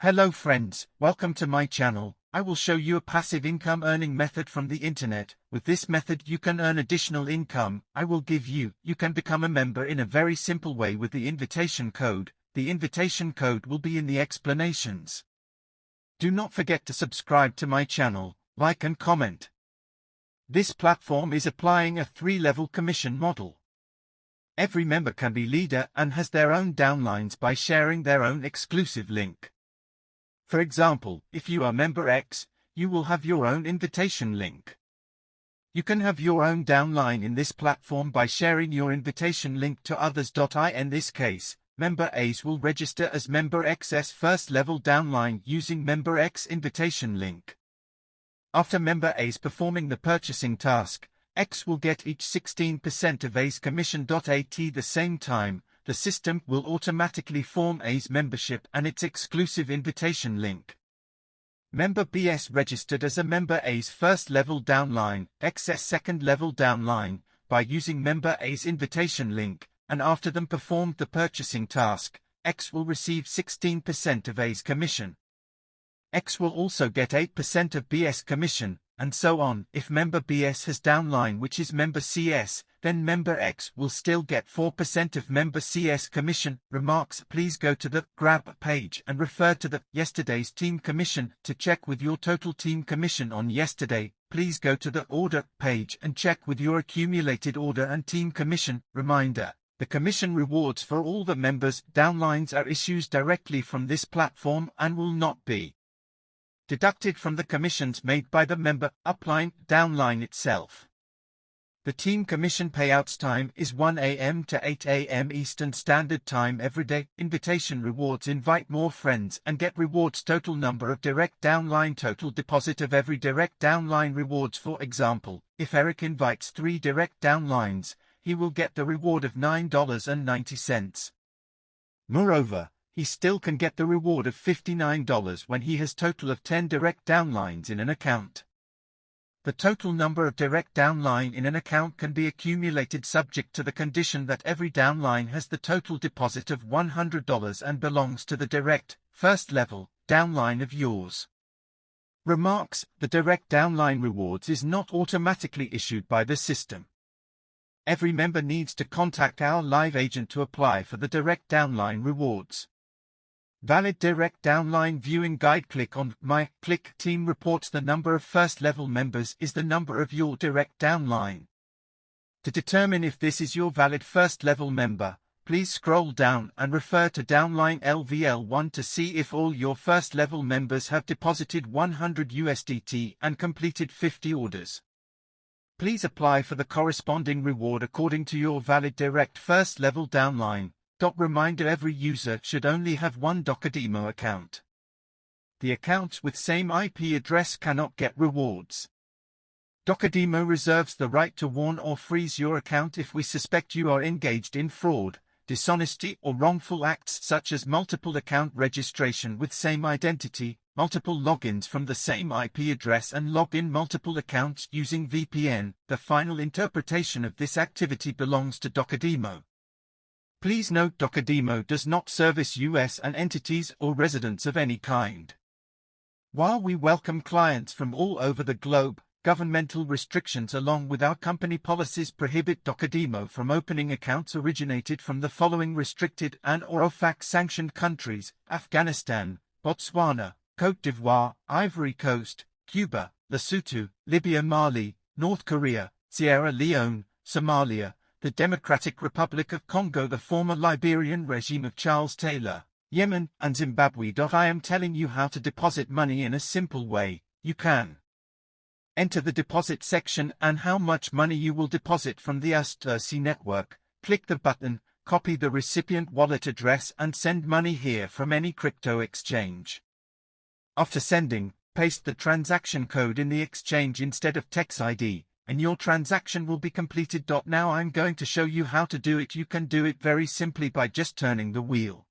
Hello friends, welcome to my channel. I will show you a passive income earning method from the internet. With this method you can earn additional income. You can become a member in a very simple way with the invitation code. The invitation code will be in the explanations. Do not forget to subscribe to my channel, like and comment. This platform is applying a 3-level commission model. Every member can be leader and has their own downlines by sharing their own exclusive link. For example, if you are member X, you will have your own invitation link. You can have your own downline in this platform by sharing your invitation link to others. In this case, member A's will register as member X's first level downline using member X invitation link. After member A's performing the purchasing task, X will get each 16% of A's commission. At the same time, the system will automatically form A's membership and its exclusive invitation link. Member B's registered as a member A's first level downline, X's second level downline, by using member A's invitation link, and after them performed the purchasing task, X will receive 16% of A's commission. X will also get 8% of B's commission, and so on. If member B's has downline which is member C's, then member X will still get 4% of member C's commission. Remarks: please go to the Grab page and refer to the Yesterday's Team Commission to check with your total team commission on yesterday. Please go to the Order page and check with your accumulated order and team commission. Reminder: the commission rewards for all the members' downlines are issued directly from this platform and will not be deducted from the commissions made by the member upline downline itself. The team commission payouts time is 1 a.m. to 8 a.m. Eastern Standard Time every day. Invitation rewards: invite more friends and get rewards. Total number of direct downline, total deposit of every direct downline rewards. For example, if Eric invites 3 direct downlines, he will get the reward of $9.90. Moreover, he still can get the reward of $59 when he has total of 10 direct downlines in an account. The total number of direct downline in an account can be accumulated subject to the condition that every downline has the total deposit of $100 and belongs to the direct, first level, downline of yours. Remarks: the direct downline rewards is not automatically issued by the system. Every member needs to contact our live agent to apply for the direct downline rewards. Valid direct downline viewing guide. Click on My Click Team reports the number of first level members is the number of your direct downline. To determine if this is your valid first level member, please scroll down and refer to downline LVL1 to see if all your first level members have deposited 100 USDT and completed 50 orders. Please apply for the corresponding reward according to your valid direct first level downline. Reminder: every user should only have one DOKODEMO account. The accounts with same IP address cannot get rewards. DOKODEMO reserves the right to warn or freeze your account if we suspect you are engaged in fraud, dishonesty or wrongful acts such as multiple account registration with same identity, multiple logins from the same IP address and log in multiple accounts using VPN. The final interpretation of this activity belongs to DOKODEMO. Please note DOKODEMO does not service US and entities or residents of any kind. While we welcome clients from all over the globe, governmental restrictions along with our company policies prohibit DOKODEMO from opening accounts originated from the following restricted and/or OFAC-sanctioned countries: Afghanistan, Botswana, Côte d'Ivoire, Ivory Coast, Cuba, Lesotho, Libya, Mali, North Korea, Sierra Leone, Somalia, the Democratic Republic of Congo, the former Liberian regime of Charles Taylor, Yemen, and Zimbabwe. I am telling you how to deposit money in a simple way. You can enter the deposit section and how much money you will deposit from the AFFILATE network. Click the button, copy the recipient wallet address and send money here from any crypto exchange. After sending, paste the transaction code in the exchange instead of text ID, and your transaction will be completed. Now I'm going to show you how to do it. You can do it very simply by just turning the wheel.